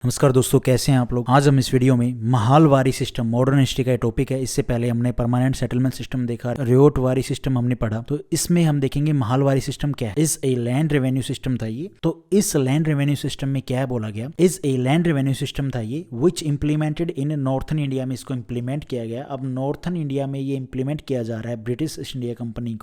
नमस्कार दोस्तों, कैसे हैं आप लोग। आज हम इस वीडियो में महालवारी सिस्टम मॉडर्न हिस्ट्री का टॉपिक है। इससे पहले हमने परमानेंट सेटलमेंट सिस्टम देखा, रियोटवारी सिस्टम हमने पढ़ा। तो इसमें हम देखेंगे महालवारी सिस्टम क्या है। Is a land revenue system था ये। तो इस लैंड रेवेन्यू सिस्टम में क्या बोला गया, is a land revenue system था ये विच इम्प्लीमेंटेड इन नॉर्थन इंडिया में। इसको इम्प्लीमेंट किया गया। अब नॉर्थन इंडिया में ये इम्प्लीमेंट किया जा रहा है ब्रिटिश ईस्ट इंडिया कंपनी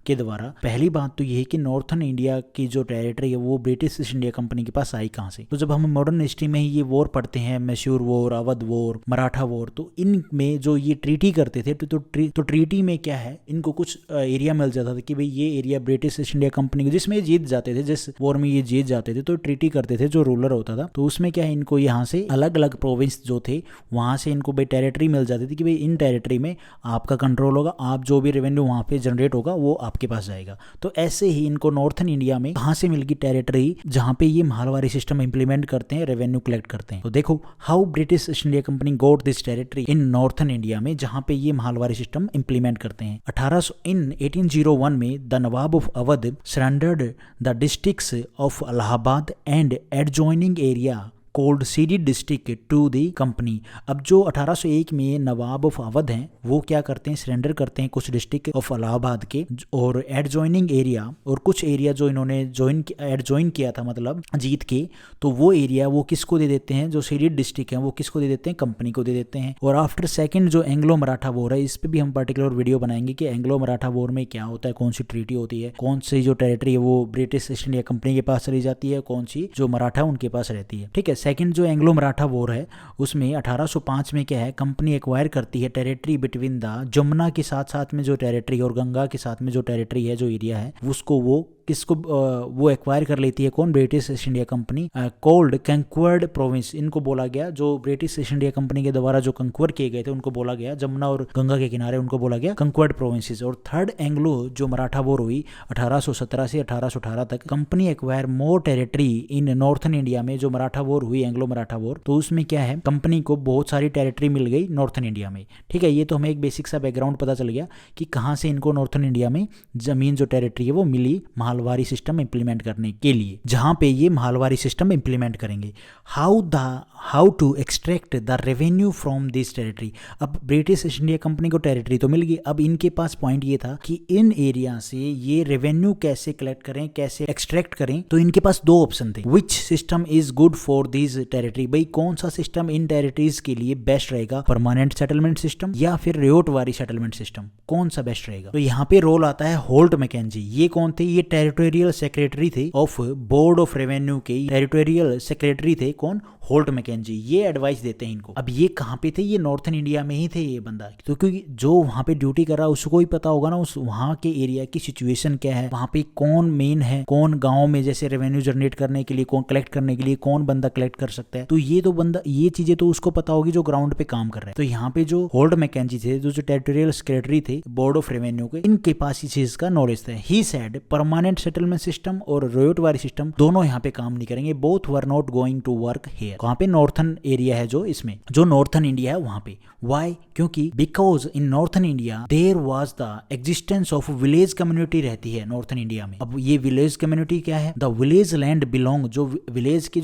के द्वारा। पहली बात तो ये है कि नॉर्थन इंडिया की जो टेरिटरी है वो ब्रिटिश ईस्ट इंडिया कंपनी के पास आई कहाँ से। तो जब हम मॉडर्न हिस्ट्री में ये वॉर पढ़ते हैं, Mysore war, Awadh war, Maratha war, तो इनमें जो ये ट्रीटी करते थे तो ट्रीटी में क्या है, इनको कुछ एरिया मिल जाता था कि भाई ये area British East India company को, जिसमें ये जीत जाते थे, जिस वॉर में ये जीत जाते थे तो ट्रीटी करते थे जो रूलर होता था। तो उसमें क्या है, इनको यहाँ से अलग अलग प्रोविंस जो थे वहां से इनको भाई टेरिटरी मिल जाती थी कि भाई इन टेरिटरी में आपका कंट्रोल होगा, आप जो भी रेवेन्यू वहां पे जनरेट होगा वो आपके पास जाएगा। तो ऐसे ही इनको नॉर्थन इंडिया में कहां से मिल गई टेरिटरी, जहां पे ये महालवारी सिस्टम इंप्लीमेंट करते हैं, रेवेन्यू कलेक्ट करते हैं। तो देखो how British East India company goat this territory in northern India में, जहां पे ये महालवारी सिस्टम इंप्लीमेंट करते हैं। 1801 में the Nawab of Awadh surrendered the districts of Allahabad and adjoining area called ceded district to the company. अब जो 1801 में नवाब ऑफ अवध हैं वो क्या करते हैं, सरेंडर करते हैं कुछ डिस्ट्रिक्ट ऑफ इलाहाबाद के और एडजॉइनिंग एरिया, और कुछ एरिया जो इन्होंने एडजॉइन किया था मतलब जीत के, तो वो एरिया वो किसको दे देते हैं, जो सीडेड डिस्ट्रिक्ट हैं वो किसको दे देते हैं, कंपनी को दे देते हैं। और आफ्टर सेकंड जो एंग्लो मराठा वॉर है, इस पे भी हम पर्टिकुलर वीडियो बनाएंगे कि एंग्लो मराठा वॉर में क्या होता है, कौन सी ट्रीटी होती है, कौन सी जो टेरिटरी है वो ब्रिटिश ईस्ट इंडिया कंपनी के पास चली जाती है, कौन सी जो मराठा उनके पास रहती है। ठीक है। सेकंड जो एंग्लो मराठा वॉर है उसमें 1805 में क्या है, कंपनी एक्वायर करती है टेरिटरी बिटवीन द जमुना के साथ साथ में जो टेरिटरी और गंगा के साथ में जो टेरिटरी है, जो एरिया है उसको वो एक्वायर कर लेती है। कौन, British East India Company. Called conquered province इनको बोला गया, जो ब्रिटिश ईस्ट इंडिया कंपनी के द्वारा जो कंक्वर किए गए थे उनको बोला गया, जमुना और गंगा के किनारे उनको बोला गया कंक्वर्ड प्रोविंसेस। और थर्ड एंग्लो जो मराठा वॉर हुई 1817 से 1818 तक, company acquire more territory in northern India में। जो मराठा वॉर हुई, एंग्लो मराठा वॉर, तो उसमें क्या है, कंपनी को बहुत सारी टेरिटरी मिल गई नॉर्थन इंडिया में। ठीक है। ये तो हमें एक बेसिक सा बैकग्राउंड पता चल गया कि कहां से इनको नॉर्थन इंडिया में जमीन जो टेरिटरी है वो मिली महालवारी सिस्टम इंप्लीमेंट करने के लिए, जहां पे ये महालवारी सिस्टम इंप्लीमेंट करेंगे। How to extract the revenue from this territory. अब ब्रिटिश ईस्ट इंडिया कंपनी को टेरिटरी तो मिल गई, अब इनके पास पॉइंट ये था कि इन एरिया से ये रेवेन्यू कैसे कलेक्ट करें, कैसे एक्सट्रैक्ट करें। तो इनके पास दो ऑप्शन थे, which system is good for this territory. भाई कौन सा सिस्टम इन टेरिटरीज के लिए बेस्ट रहेगा, परमानेंट सेटलमेंट सिस्टम या फिर रियोटवारी सेटलमेंट सिस्टम, कौन सा बेस्ट रहेगा। तो यहाँ पे रोल आता है होल्ट मैकेंजी। ये कौन थे, ये टेरिटोरियल सेक्रेटरी थे ऑफ बोर्ड ऑफ रेवेन्यू के टेरिटोरियल सेक्रेटरी थे। कौन, होल्ट मैकेंजी। ये एडवाइस देते हैं इनको। अब ये कहाँ पे थे, ये नॉर्थन इंडिया में ही थे ये बंदा। तो क्योंकि जो वहां पे ड्यूटी कर रहा है उसको ही पता होगा ना उस वहां के एरिया की सिचुएशन क्या है, वहां पे कौन मेन है, कौन गांव में जैसे रेवेन्यू जनरेट करने के लिए, कौन कलेक्ट करने के लिए कौन बंदा कलेक्ट कर सकता है। तो ये चीजें तो उसको पता होगी जो ग्राउंड पे काम कर रहा है। तो यहाँ पे जो होल्ट मैकेंजी थे, जो टेरिटोरियल सेक्रेटरी थे बोर्ड ऑफ रेवेन्यू के, इनके पास इस चीज का नॉलेज था। He said permanent settlement system और रियोटवारी सिस्टम दोनों यहाँ पे काम नहीं करेंगे। Both were not going to work here. कहाँ पे, नॉर्थन एरिया है जो, इसमें जो नॉर्थन इंडिया है वहां पे। वाई, क्योंकि because in northern India there was the existence of village community रहती है नॉर्थन इंडिया में। अब ये विलेज कम्युनिटी क्या है, द विलेज लैंड बिलोंग, जो विलेज के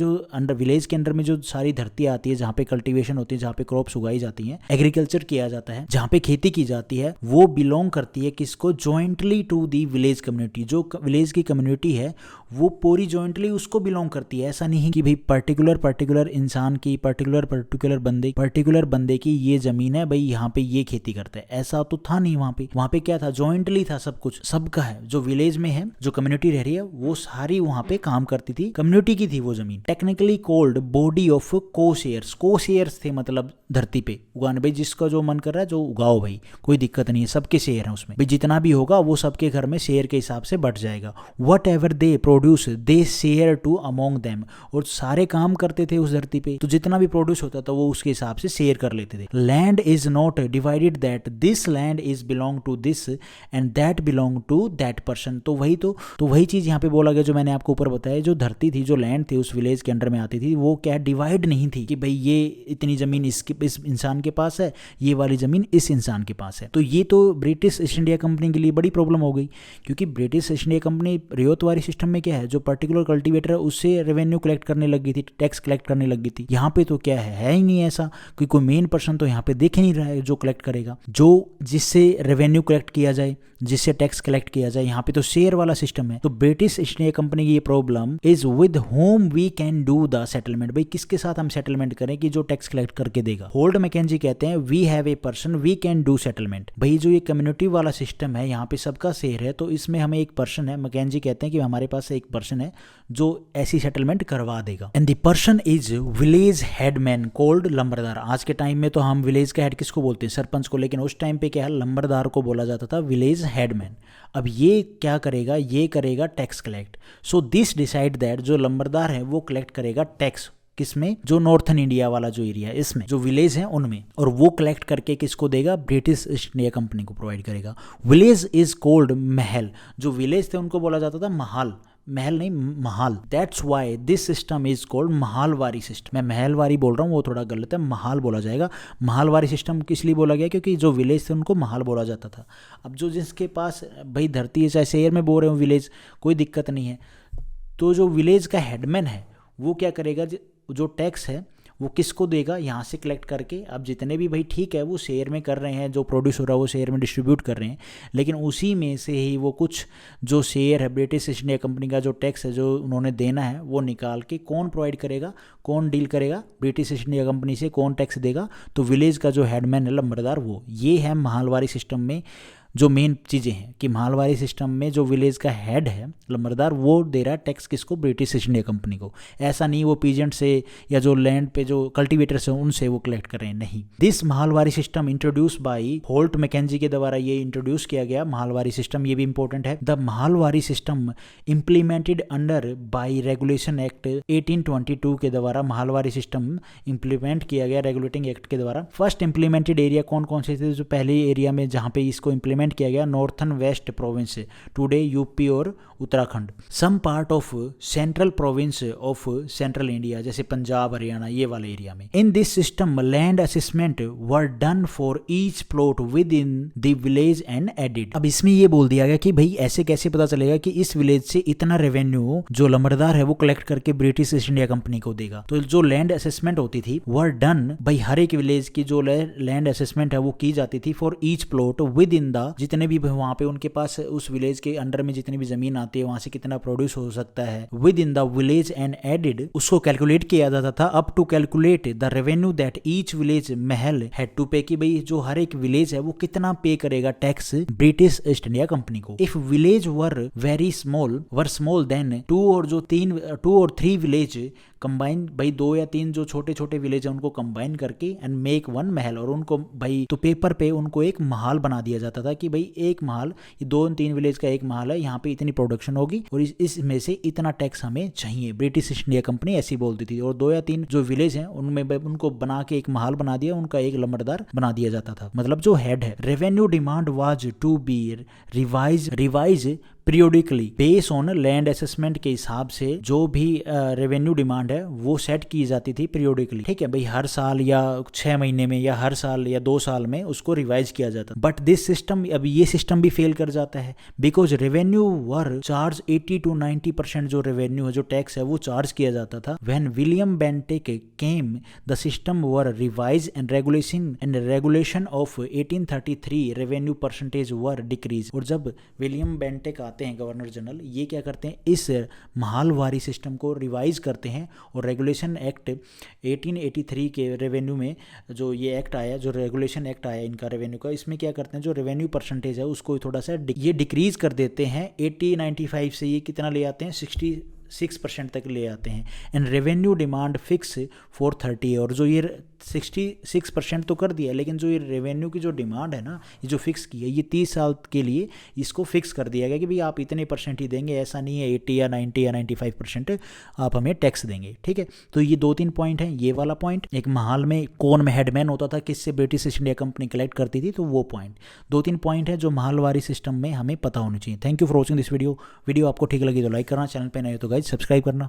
अंडर में जो सारी धरती आती है, जहाँ पे कल्टीवेशन होती है, जहाँ पे क्रॉप्स उगाई जाती हैं, एग्रीकल्चर किया जाता है, जहाँ पे खेती की जाती है, वो बिलोंग करती है किसको, jointly to the village community. जो विलेज की कम्युनिटी है वो पूरी जॉइंटली उसको बिलोंग करती है। ऐसा नहीं कि भाई पर्टिकुलर इंसान की, पर्टिकुलर बंदे की ये जमीन है, भाई यहाँ पे ये खेती करता है, ऐसा तो था नहीं। वहां पे क्या था, जॉइंटली था, सब कुछ सबका है। जो विलेज में है, जो कम्युनिटी रह रही है, वो सारी वहां पे काम करती थी, कम्युनिटी की थी वो जमीन। टेक्निकली कोल्ड बॉडी ऑफ कोशेयर्स थे, मतलब धरती पे उगाने, भाई जिसका जो मन कर रहा है जो उगाओ, भाई कोई दिक्कत नहीं है, सबके शेयर है उसमें, भाई जितना भी होगा वो सबके घर में शेयर के हिसाब से बढ़ जाएगा। Whatever they produce they share to among them. और सारे काम करते थे उस धरती पे, तो जितना भी प्रोड्यूस होता था वो उसके हिसाब से शेयर कर लेते थे। Land is not divided that this land is belong to this and that belong to that person. तो वही चीज यहाँ पे बोला गया जो मैंने आपको ऊपर बताया। जो धरती थी, जो लैंड थी उस विलेज के अंडर में आती थी, थी वो क्या डिवाइड नहीं थी कि भाई ये इतनी ज़मीन इस इंसान के पास है, ये वाली ज़मीन इस इंसान के पास है। तो ये तो ब्रिटिश ईस्ट इंडिया कंपनी के लिए बड़ी प्रॉब्लम हो गई, क्योंकि British East India Company ryotwari system में क्या है, जो पर्टिकुलर कल्टीवेटर है उससे रेवेन्यू कलेक्ट करने लग गई थी, टैक्स कलेक्ट करने लग गई थी। यहाँ पे तो क्या है ही नहीं ऐसा, क्योंकि कोई मेन पर्सन तो यहाँ पे देख ही नहीं रहा है जो कलेक्ट करेगा, जो जिससे रेवेन्यू कलेक्ट किया जाए, जिससे टैक्स कलेक्ट किया जाए। यहाँ पे तो शेयर वाला सिस्टम है। तो ब्रिटिश ईस्ट इंडिया कंपनी की ये problem is with whom we can do the settlement, भाई किसके साथ हम सेटलमेंट करें कि जो टैक्स कलेक्ट करके देगा। होल्ट मैकेंजी कहते हैं we have a person we can do settlement, भाई जो ये कम्युनिटी वाला सिस्टम है यहाँ पे सबका शेयर है, तो इसमें हमें एक पर्सन है, मैकेंजी कहते हैं कि हमारे पास एक पर्सन है जो ऐसी सेटलमेंट करवा देगा। And the person is village headman called lambardar. आज के टाइम में तो हम विलेज का हेड किसको बोलते हैं, सरपंच को, लेकिन उस टाइम पे क्या है, लंबरदार को बोला जाता था विलेज हेडमैन। अब ये क्या करेगा, ये करेगा tax collect. So this decide that जो लंबरदार है वो कलेक्ट करेगा टैक्स, किसमें, जो नॉर्थन इंडिया वाला जो एरिया है इसमें जो विलेज है उनमें, और वो कलेक्ट करके किसको देगा, ब्रिटिश ईस्ट इंडिया कंपनी को प्रोवाइड करेगा। विलेज इज कोल्ड महल, जो विलेज थे उनको बोला जाता था महाल, महल नहीं Mahal. That's why this system is called mahalwari system. मैं महलवारी बोल रहा हूँ वो थोड़ा गलत है, महाल बोला जाएगा। महालवारी सिस्टम किस लिए बोला गया, क्योंकि जो विलेज थे उनको महाल बोला जाता था। अब जो जिसके पास भाई धरती है, चाहे शहर में बोल रहे हो विलेज, कोई दिक्कत नहीं है। तो जो विलेज का हेडमैन है वो क्या करेगा, जो टैक्स है वो किसको देगा, यहाँ से कलेक्ट करके। अब जितने भी भाई ठीक है वो शेयर में कर रहे हैं, जो प्रोड्यूस हो रहा है वो शेयर में डिस्ट्रीब्यूट कर रहे हैं, लेकिन उसी में से ही वो कुछ जो शेयर है ब्रिटिश ईस्ट इंडिया कंपनी का जो टैक्स है जो उन्होंने देना है वो निकाल के कौन प्रोवाइड करेगा, कौन डील करेगा, ब्रिटिश ईस्ट इंडिया कंपनी से कौन टैक्स देगा, तो विलेज का जो हेडमैन है लंबरदार वो। ये है महालवारी सिस्टम में जो मेन चीज़ें हैं, कि महालवारी सिस्टम में जो विलेज का हेड है लंबरदार वो दे रहा है टैक्स किसको, ब्रिटिश ईस्ट इंडिया कंपनी को। ऐसा नहीं वो पीजेंट से या जो लैंड पे जो कल्टीवेटर्स हैं उनसे वो कलेक्ट कर रहे हैं, नहीं। This mahalwari system introduce by Holt Mackenzie के द्वारा ये इंट्रोड्यूस किया गया महालवारी सिस्टम, ये भी इंपॉर्टेंट है। The mahalwari system implemented under by regulation act 1822 के द्वारा महालवारी सिस्टम इंप्लीमेंट किया गया रेगुलेटिंग एक्ट के द्वारा। फर्स्ट इंप्लीमेंटेड एरिया कौन कौन से थे, जो पहले एरिया में जहाँ पे इसको इंप्लीमेंट किया गया, northern west province, today UP और Uttarakhand. Some part of central province of central India, जैसे पंजाब हरियाणा ये वाले एरिया में। In this system land assessment were done for each plot within the village and added. अब इसमें ये बोल दिया गया कि भाई ऐसे कैसे पता चलेगा कि इस विलेज से इतना रेवेन्यू जो लंबरदार है वो कलेक्ट करके ब्रिटिश ईस्ट इंडिया कंपनी को देगा। तो जो लैंड असेसमेंट होती थी वर डन भाई, हर एक विलेज की जो लैंड असेसमेंट है वो की जाती थी for each plot within the, जितने भी वहां पे उनके पास उस विलेज के अंडर में जितनी भी जमीन आती है वहां से कितना प्रोड्यूस हो सकता है, within the village and added, उसको कैलकुलेट किया जाता था up to calculate the revenue that each village mahal had to pay, कि भाई जो हर एक विलेज है वो कितना पे करेगा tax British East India company को। If village were very small then two और थ्री विलेज कंबाइन, भाई 2 या 3 जो छोटे छोटे विलेज है उनको कंबाइन करके एंड मेक वन महल, और उनको भाई तो पेपर पे उनको एक महल बना दिया जाता था कि भाई एक महल, ये 2-3 विलेज का एक महल है, यहाँ पे इतनी प्रोडक्शन होगी और इसमें से इतना टैक्स हमें चाहिए। ब्रिटिश ईस्ट इंडिया कंपनी ऐसी बोलती थी। और 2 या 3 जो विलेज हैं उनमें उनको बना के एक महल बना दिया, उनका एक लंबरदार बना दिया जाता था, मतलब जो हेड है। Revenue demand was to be revise periodically base on land assessment के हिसाब से जो भी रेवेन्यू डिमांड है वो सेट की जाती थी पीरियोडिकली, ठीक है भाई, हर साल या 6 महीने में या हर साल या 2 साल में उसको रिवाइज किया जाता। बट दिस सिस्टम, अब ये सिस्टम भी फेल कर जाता है because revenue were charge 80 to 90% जो रेवेन्यू है, जो टैक्स है वो चार्ज किया जाता था। When William Bentinck came the system were revise and regulation of 1833 revenue percentage were decrease. और जब विलियम बेंटिक आते हैं गवर्नर जनरल, ये क्या करते हैं, इस महालवारी सिस्टम को रिवाइज करते हैं और रेगुलेशन एक्ट 1883 के रेवेन्यू में जो ये एक्ट आया, जो रेगुलेशन एक्ट आया इनका रेवेन्यू का, इसमें क्या करते हैं जो रेवेन्यू परसेंटेज है उसको थोड़ा सा ये डिक्रीज कर देते हैं। 95 से ये कितना ले आते हैं, 66% तक ले आते हैं। एंड रेवेन्यू डिमांड फिक्स 430, और जो ये 66% तो कर दिया, लेकिन जो ये रेवेन्यू की जो डिमांड है ना, ये जो फिक्स की है, ये 30 साल के लिए इसको फिक्स कर दिया गया कि भाई आप इतने % ही देंगे, ऐसा नहीं है 80 या 90 या 95% आप हमें टैक्स देंगे, ठीक है। तो ये 2-3 पॉइंट हैं। ये वाला पॉइंट, एक महाल में कौन हेडमैन होता था, किससे British East India company collect करती थी, तो वो पॉइंट 2-3 पॉइंट है जो महालवारी सिस्टम में हमें पता होनी चाहिए। Thank you for watching this video आपको ठीक लगी तो लाइक करना, चैनल पर नए हो तो गाइस सब्सक्राइब करना।